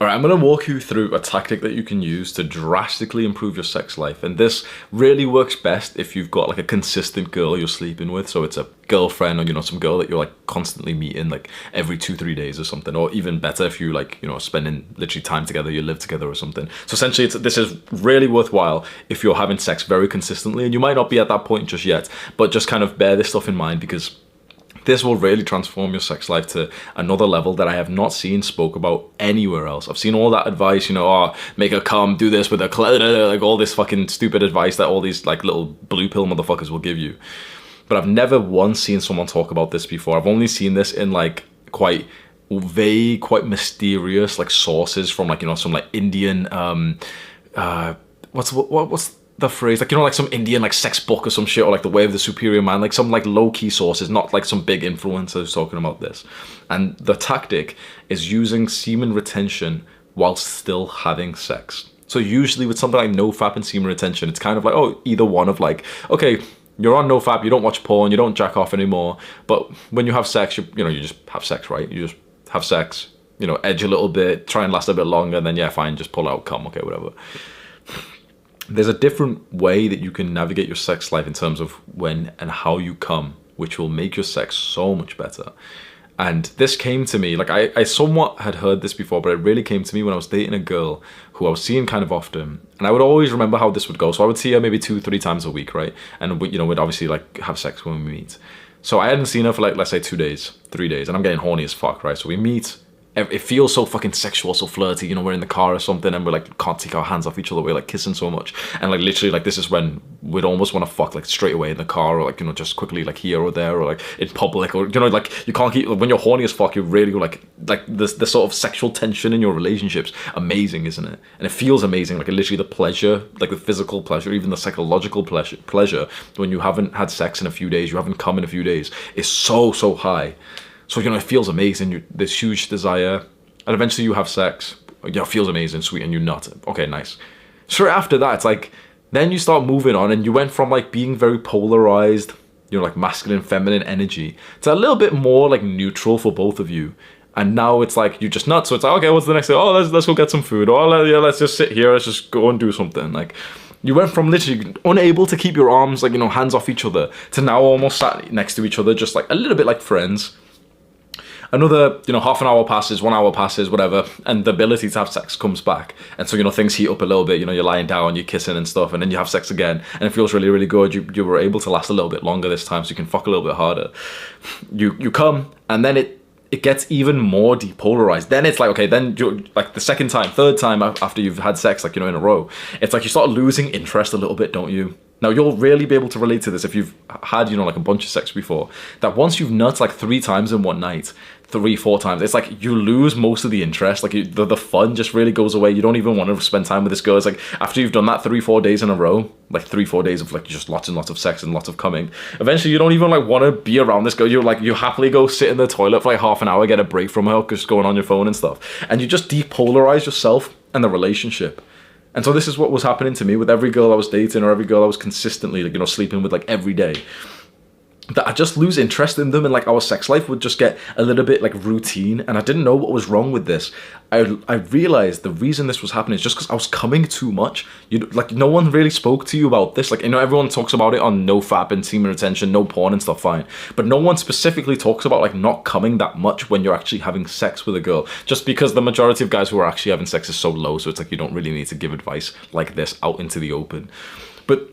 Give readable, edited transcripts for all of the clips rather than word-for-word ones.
All right, I'm going to walk you through a tactic that you can use to drastically improve your sex life. And this really works best if you've got like a consistent girl you're sleeping with. So it's a girlfriend or, some girl that you're like constantly meeting like every 2-3 days or something. Or even better if you like, spending literally time together, you live together or something. So essentially this is really worthwhile if you're having sex very consistently. And you might not be at that point just yet, but just kind of bear this stuff in mind, because this will really transform your sex life to another level that I have not seen spoke about anywhere else. I've seen all that advice, make her come, do this with her, like all this fucking stupid advice that all these like little blue pill motherfuckers will give you. But I've never once seen someone talk about this before. I've only seen this in like quite vague, quite mysterious like sources from like, some like Indian, what's the phrase, like like some Indian like sex book or some shit, or like The Way of the Superior Man, like some like low-key sources, not like some big influencers talking about this. And the tactic is using semen retention whilst still having sex. So usually with something like nofap and semen retention, it's kind of like, either one of like, okay, you're on nofap, you don't watch porn, you don't jack off anymore, but when you have sex, you just have sex, right? You just have sex, edge a little bit, try and last a bit longer, and then yeah, fine, just pull out, come, okay, whatever. There's a different way that you can navigate your sex life in terms of when and how you come, which will make your sex so much better. And this came to me, like I somewhat had heard this before, but it really came to me when I was dating a girl who I was seeing kind of often. And I would always remember how this would go. So I would see her maybe 2-3 times a week, right? And we'd obviously like have sex when we meet. So I hadn't seen her for like, let's say 2 days, 3 days, and I'm getting horny as fuck, right? So we meet. It feels so fucking sexual, so flirty, we're in the car or something and we're like, can't take our hands off each other, we're like kissing so much. And like literally like this is when we'd almost want to fuck like straight away in the car, or like, just quickly like here or there, or like in public, or like you can't keep, when you're horny as fuck, you really like the sort of sexual tension in your relationships, amazing, isn't it? And it feels amazing, like literally the pleasure, like the physical pleasure, even the psychological pleasure when you haven't had sex in a few days, you haven't come in a few days, is so high. So, it feels amazing, this huge desire, and eventually you have sex, it feels amazing, sweet, and you nut. Okay, nice. Straight after that, it's like, then you start moving on, and you went from like being very polarized, like masculine, feminine energy, to a little bit more like neutral for both of you. And now it's like, you just nut, so it's like, okay, what's the next thing? Oh, let's go get some food, or let's just sit here, let's just go and do something. Like, you went from literally unable to keep your arms, like, hands off each other, to now almost sat next to each other, just like a little bit like friends. Another, half an hour passes, 1 hour passes, whatever, and the ability to have sex comes back. And so, things heat up a little bit, you're lying down, you're kissing and stuff, and then you have sex again, and it feels really, really good. You were able to last a little bit longer this time, so you can fuck a little bit harder. You come, and then it gets even more depolarized. Then it's like, okay, then you're like the second time, third time after you've had sex, like, in a row, it's like you start losing interest a little bit, don't you? Now, you'll really be able to relate to this if you've had, like a bunch of sex before, that once you've nut like 3 times in one night, 3-4 times, it's like you lose most of the interest, like the fun just really goes away. You don't even want to spend time with this girl. It's like after you've done that 3-4 days in a row, like 3-4 days of like just lots and lots of sex and lots of coming, eventually you don't even like want to be around this girl. You're like, you happily go sit in the toilet for like half an hour, get a break from her, just going on your phone and stuff, and you just depolarize yourself and the relationship. And so this is what was happening to me with every girl I was dating, or every girl I was consistently like, sleeping with like every day. That I just lose interest in them, and like our sex life would just get a little bit like routine, and I didn't know what was wrong with this. I realized the reason this was happening is just because I was coming too much. Like no one really spoke to you about this. Like, everyone talks about it on nofap and semen retention, no porn and stuff, fine. But no one specifically talks about like not coming that much when you're actually having sex with a girl, just because the majority of guys who are actually having sex is so low. So it's like you don't really need to give advice like this out into the open. But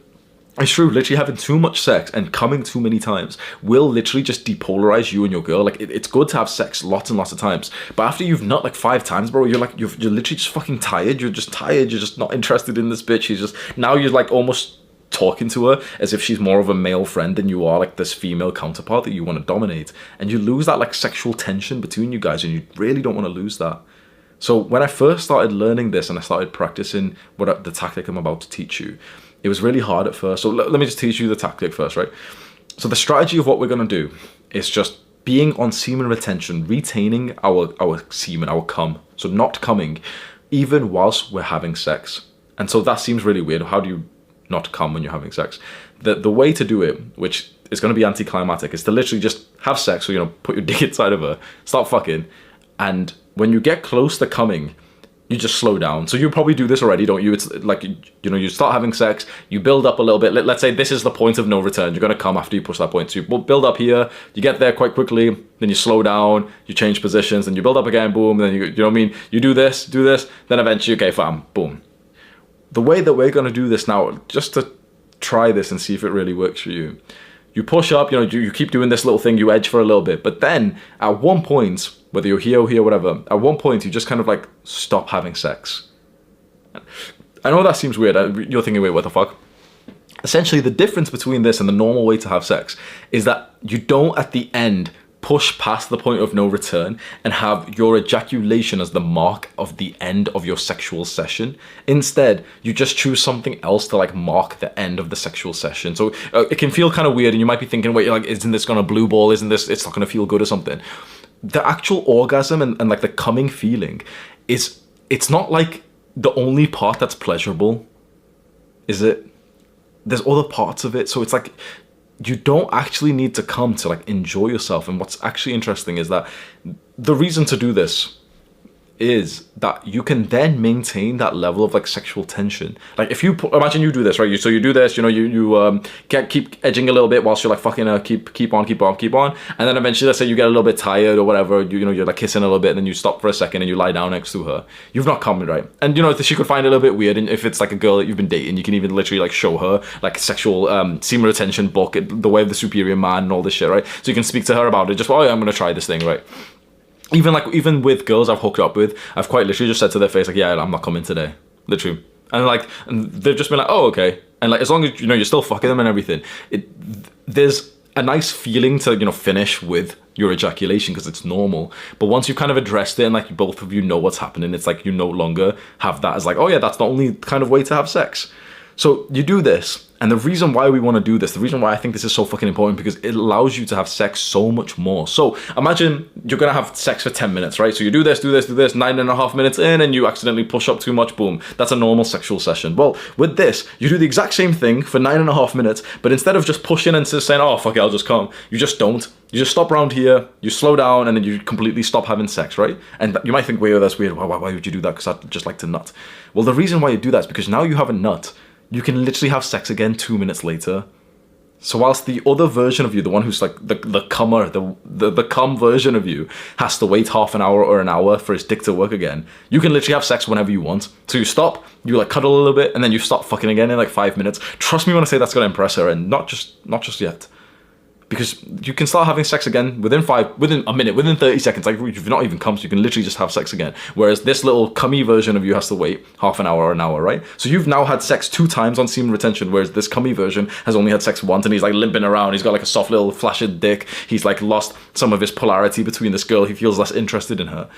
it's true, literally having too much sex and coming too many times will literally just depolarize you and your girl. Like, it's good to have sex lots and lots of times, but after you've nut like 5 times, bro, you're literally just fucking tired. You're just tired. You're just not interested in this bitch. Now you're like almost talking to her as if she's more of a male friend than you are like this female counterpart that you want to dominate. And you lose that like sexual tension between you guys, and you really don't want to lose that. So when I first started learning this and I started practicing the tactic I'm about to teach you, it was really hard at first. So let me just teach you the tactic first, right? So the strategy of what we're going to do is just being on semen retention, retaining our semen, our cum, so not coming, even whilst we're having sex. And so that seems really weird. How do you not come when you're having sex? The way to do it, which is going to be anticlimactic, is to literally just have sex. So, put your dick inside of her, start fucking, and when you get close to coming, you just slow down. So you probably do this already, don't you? It's like, you know, you start having sex, you build up a little bit. Let's say this is the point of no return. You're going to come after you push that point. So you build up here, you get there quite quickly, then you slow down, you change positions, then you build up again, boom, then you know what I mean? You do this, then eventually, okay, fam, boom. The way that we're going to do this now, just to try this and see if it really works for you. You push up, you know, you keep doing this little thing, you edge for a little bit, but then at one point, whether you're here or here, whatever, at one point you just kind of like stop having sex. I know that seems weird. You're thinking, wait, what the fuck? Essentially, the difference between this and the normal way to have sex is that you don't at the end push past the point of no return and have your ejaculation as the mark of the end of your sexual session. Instead, you just choose something else to like mark the end of the sexual session. So it can feel kind of weird, and you might be thinking, wait, like, isn't this gonna blue ball? Isn't this, it's not gonna feel good or something? The actual orgasm and like the coming feeling it's not like the only part that's pleasurable, is it? There's other parts of it. So it's like, you don't actually need to come to like enjoy yourself. And what's actually interesting is that the reason to do this is that you can then maintain that level of like sexual tension. Like if you imagine you do this, right? So you do this, you know, you keep edging a little bit whilst you're like fucking keep on, and then eventually, let's say you get a little bit tired or whatever, you know, you're like kissing a little bit, and then you stop for a second and you lie down next to her. You've not come, right? And you know, she could find it a little bit weird, and if it's like a girl that you've been dating, you can even literally like show her like sexual semen retention book, The Way of the Superior Man, and all this shit, right? So you can speak to her about it. Just, oh yeah, I'm gonna try this thing, right? Even with girls I've hooked up with, I've quite literally just said to their face like, yeah, I'm not coming today, literally, and they've just been like, oh, okay. And like, as long as you know you're still fucking them and everything, there's a nice feeling to, you know, finish with your ejaculation because it's normal. But once you've kind of addressed it and like both of you know what's happening, it's like you no longer have that as like, oh yeah, that's the only kind of way to have sex. So you do this. And the reason why we want to do this, the reason why I think this is so fucking important, because it allows you to have sex so much more. So imagine you're going to have sex for 10 minutes, right? So you do this, 9.5 minutes in, and you accidentally push up too much, boom. That's a normal sexual session. Well, with this, you do the exact same thing for 9.5 minutes, but instead of just pushing and just saying, oh, fuck it, I'll just come, you just don't. You just stop around here, you slow down, and then you completely stop having sex, right? And you might think, wait, that's weird. Why would you do that? Because I'd just like to nut. Well, the reason why you do that is because now you have a nut. You can literally have sex again 2 minutes later. So whilst the other version of you, the one who's like the cummer, the cum version of you, has to wait half an hour or an hour for his dick to work again, you can literally have sex whenever you want. So you stop, you like cuddle a little bit, and then you stop fucking again in like 5 minutes. Trust me when I say that's gonna impress her, and not just yet. Because you can start having sex again within a minute, within 30 seconds. Like, you've not even come, so you can literally just have sex again. Whereas this little cummy version of you has to wait half an hour or an hour, right? So you've now had sex 2 times on semen retention, whereas this cummy version has only had sex once, and he's like limping around. He's got like a soft little flaccid dick. He's like lost some of his polarity between this girl. He feels less interested in her.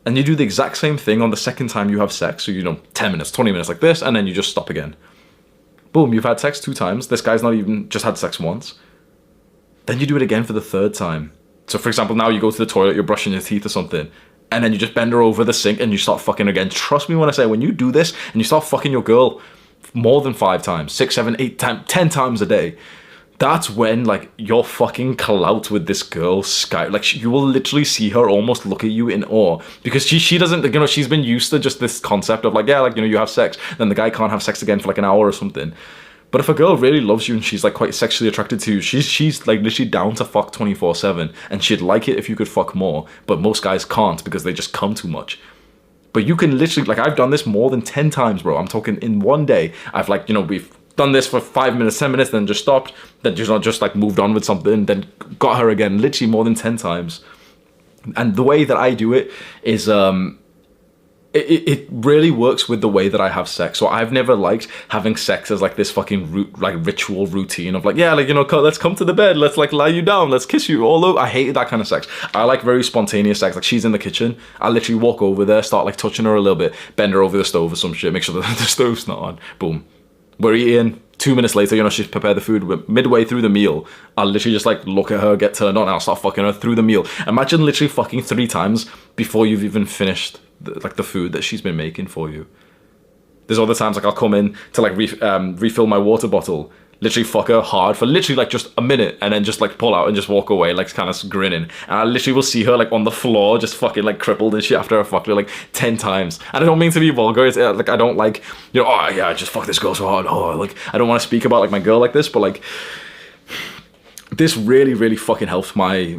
And you do the exact same thing on the second time you have sex. So, you know, 10 minutes, 20 minutes like this, and then you just stop again. Boom, you've had sex 2 times. This guy's not even just had sex once. Then you do it again for the 3rd time. So for example, now you go to the toilet, you're brushing your teeth or something, and then you just bend her over the sink and you start fucking again. Trust me when I say, when you do this and you start fucking your girl more than 5 times, 6, 7, 8 times, 10 times a day, that's when like you're fucking clout with this girl sky. Like you will literally see her almost look at you in awe, because she doesn't, you know, she's been used to just this concept of like, yeah, like, you know, you have sex, then the guy can't have sex again for like an hour or something. But if a girl really loves you and she's like quite sexually attracted to you, she's like literally down to fuck 24/7, and she'd like it if you could fuck more. But most guys can't because they just come too much. But you can literally, like, I've done this more than 10 times, bro. I'm talking in one day. I've like, you know, we've done this for 5 minutes, 10 minutes, then just stopped, then just like moved on with something, then got her again, literally more than 10 times. And the way that I do it is it really works with the way that I have sex. So I've never liked having sex as like this fucking ritual routine of like, yeah, like, you know, let's come to the bed, let's like lie you down, let's kiss you all over. I hated that kind of sex. I like very spontaneous sex. Like, she's in the kitchen, I literally walk over there, start like touching her a little bit, bend her over the stove or some shit, make sure that the stove's not on, boom, we're eating. 2 minutes later, you know, she's prepared the food. Midway through the meal, I'll literally just like look at her, get turned on, and I'll start fucking her through the meal. Imagine literally fucking 3 times before you've even finished the food that she's been making for you. There's other times like I'll come in to like refill my water bottle. literally fuck her hard for literally like just a minute and then just like pull out and just walk away like kind of grinning, and I literally will see her like on the floor just fucking like crippled and shit after I fucked her like 10 times. And I don't mean to be vulgar, it's like I don't like, you know, oh yeah I just fucked this girl so hard, oh like I don't want to speak about like my girl like this, but like this really fucking helps my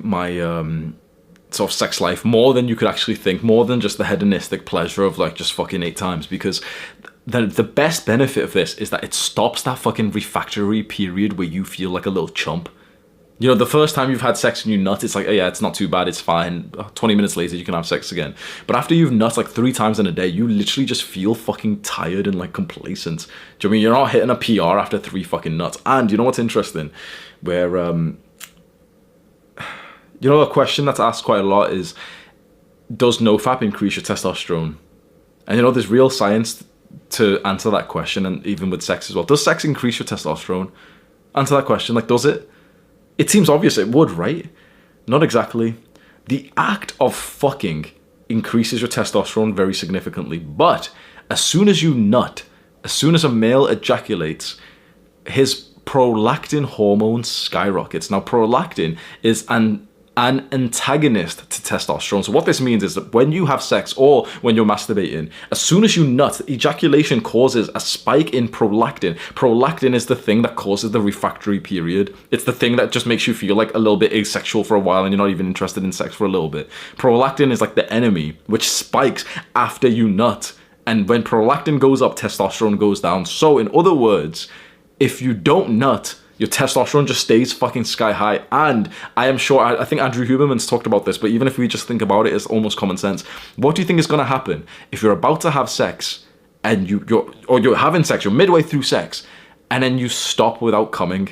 sort of sex life more than you could actually think, more than just the hedonistic pleasure of like just fucking 8 times, because the best benefit of this is that it stops that fucking refractory period where you feel like a little chump. You know, the first time you've had sex and you nut, it's like, oh yeah, it's not too bad, it's fine. 20 minutes later, you can have sex again. But after you've nut like 3 times in a day, you literally just feel fucking tired and like complacent. Do you know what I mean? You're not hitting a PR after 3 fucking nuts. And you know what's interesting? Where, you know, a question that's asked quite a lot is, does NoFap increase your testosterone? And you know, there's real science to answer that question, and even with sex as well. Does sex increase your testosterone? Answer that question. Like, does it? It seems obvious it would, right? Not exactly. The act of fucking increases your testosterone very significantly, but as soon as you nut, as soon as a male ejaculates, his prolactin hormone skyrockets. Now, prolactin is an antagonist to testosterone. So what this means is that when you have sex or when you're masturbating, as soon as you nut, ejaculation causes a spike in prolactin. Prolactin is the thing that causes the refractory period. It's the thing that just makes you feel like a little bit asexual for a while and you're not even interested in sex for a little bit. Prolactin is like the enemy, which spikes after you nut. And when prolactin goes up, testosterone goes down. So in other words, if you don't nut, your testosterone just stays fucking sky high. And I am sure, I think Andrew Huberman's talked about this, but even if we just think about it, it's almost common sense. What do you think is going to happen if you're about to have sex and you're having sex, you're midway through sex, and then you stop without coming?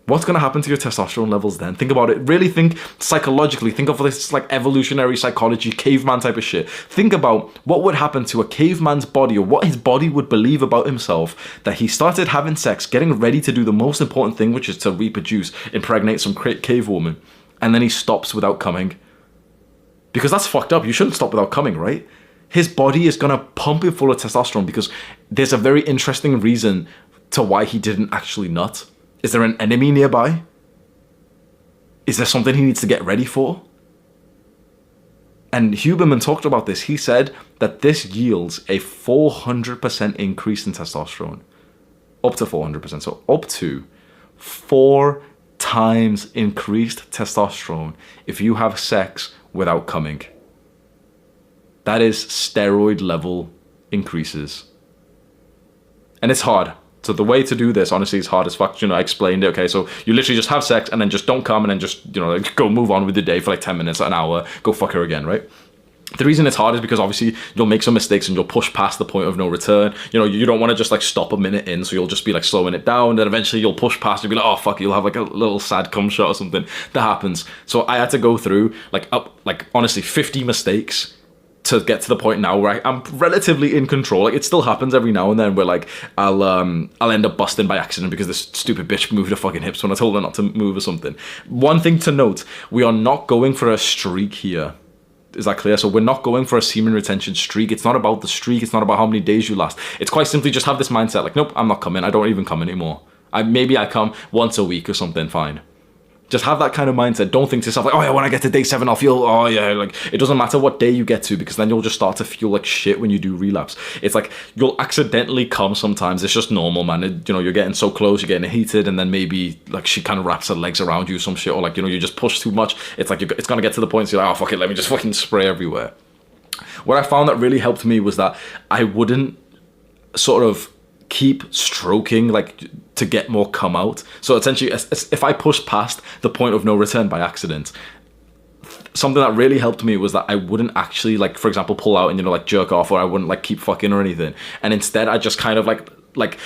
What's going to happen to your testosterone levels then? Think about it. Really think psychologically. Think of this like evolutionary psychology, caveman type of shit. Think about what would happen to a caveman's body, or what his body would believe about himself, that he started having sex, getting ready to do the most important thing, which is to reproduce, impregnate some cave woman, and then he stops without coming. Because that's fucked up. You shouldn't stop without coming, right? His body is going to pump it full of testosterone because there's a very interesting reason to why he didn't actually nut. Is there an enemy nearby? Is there something he needs to get ready for? And Huberman talked about this. He said that this yields a 400% increase in testosterone. Up to 400%. So up to 4 times increased testosterone if you have sex without coming. That is steroid level increases. And it's hard. So the way to do this, honestly, is hard as fuck. You know, I explained it. Okay, so you literally just have sex and then just don't come and then just, you know, like go move on with the day for like 10 minutes, an hour, go fuck her again, right? The reason it's hard is because obviously you'll make some mistakes and you'll push past the point of no return. You know, you don't want to just like stop a minute in, so you'll just be like slowing it down. Then eventually you'll push past, you'll be like, oh fuck, you'll have like a little sad cum shot or something. That happens. So I had to go through like honestly 50 mistakes to get to the point now where I'm relatively in control. Like, it still happens every now and then where like I'll end up busting by accident because this stupid bitch moved her fucking hips when I told her not to move or something. One thing to note, we are not going for a streak here. Is that clear? So we're not going for a semen retention streak. It's not about the streak. It's not about how many days you last. It's quite simply just have this mindset like, nope, I'm not coming. I don't even come anymore. Maybe I come once a week or something, fine. Just have that kind of mindset. Don't think to yourself like, oh yeah, when I get to day 7, I'll feel, oh yeah, like it doesn't matter what day you get to, because then you'll just start to feel like shit when you do relapse. It's like you'll accidentally come sometimes. It's just normal, man. You know, you're getting so close, you're getting heated, and then maybe like she kind of wraps her legs around you, some shit, or like, you know, you just push too much. It's like it's gonna get to the point so you're like, oh fuck it, let me just fucking spray everywhere. What I found that really helped me was that I wouldn't sort of keep stroking like to get more come out. So essentially, if I push past the point of no return by accident, something that really helped me was that I wouldn't actually like, for example, pull out and, you know, like jerk off, or I wouldn't like keep fucking or anything. And instead I just kind of like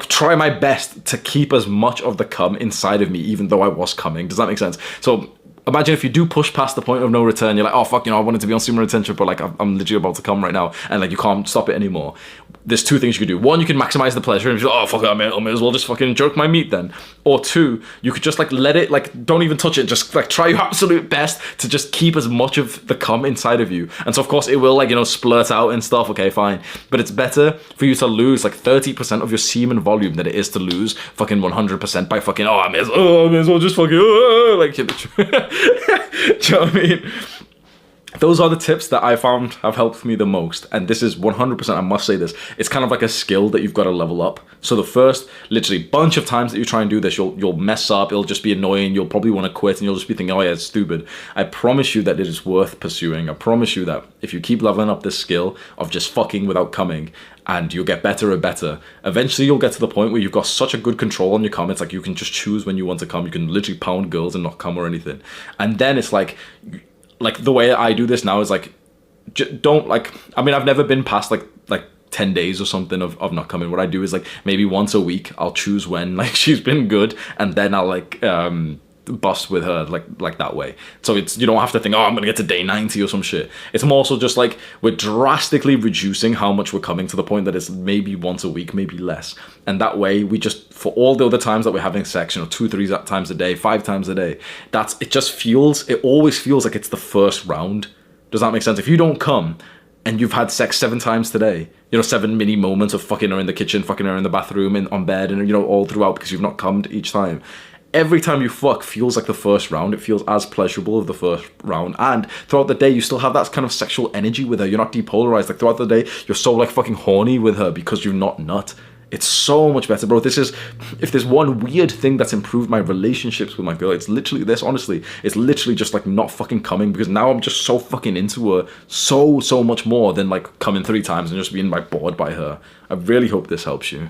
try my best to keep as much of the cum inside of me, even though I was coming. Does that make sense? So imagine if you do push past the point of no return, you're like, oh fuck, you know, I wanted to be on semen retention, but like I'm literally about to come right now, and like you can't stop it anymore. there's two things you could do. One, you can maximize the pleasure and be like, oh fuck it, I may as well just fucking jerk my meat then. Or two, you could just like let it, like don't even touch it, just like try your absolute best to just keep as much of the cum inside of you. And so of course it will, like, you know, splurt out and stuff, okay, fine. But it's better for you to lose like 30% of your semen volume than it is to lose fucking 100% by fucking, I may as well just fucking, like, do you know what I mean? Those are the tips that I found have helped me the most. And this is 100%, I must say this, it's kind of like a skill that you've got to level up. So the first literally bunch of times that you try and do this, you'll mess up, it'll just be annoying, you'll probably want to quit, and you'll just be thinking, oh yeah, it's stupid. I promise you that it is worth pursuing. I promise you that if you keep leveling up this skill of just fucking without coming, and you'll get better and better, eventually you'll get to the point where you've got such a good control on your cum, it's like you can just choose when you want to come. You can literally pound girls and not come or anything. And then it's like the way I do this now is like, don't, like, I mean, I've never been past like 10 days or something of not coming. What I do is like maybe once a week I'll choose when like she's been good, and then I'll like bust with her like that way. So it's, you don't have to think, oh, I'm gonna get to day 90 or some shit. It's more so just like we're drastically reducing how much we're coming to the point that it's maybe once a week, maybe less. And that way we just, for all the other times that we're having sex, you know, 2-3 times a day, 5 times a day, it always feels like it's the first round. Does that make sense? If you don't come and you've had sex 7 times today, you know, 7 mini moments of fucking her in the kitchen, fucking her in the bathroom, and on bed, and, you know, all throughout because you've not cummed each time. Every time you fuck feels like the first round. It feels as pleasurable as the first round. And throughout the day, you still have that kind of sexual energy with her. You're not depolarized. Like, throughout the day, you're so, like, fucking horny with her because you're not nut. It's so much better, bro. This is, if there's one weird thing that's improved my relationships with my girl, it's literally this, honestly. It's literally just, like, not fucking coming, because now I'm just so fucking into her so much more than, like, coming 3 times and just being, like, bored by her. I really hope this helps you.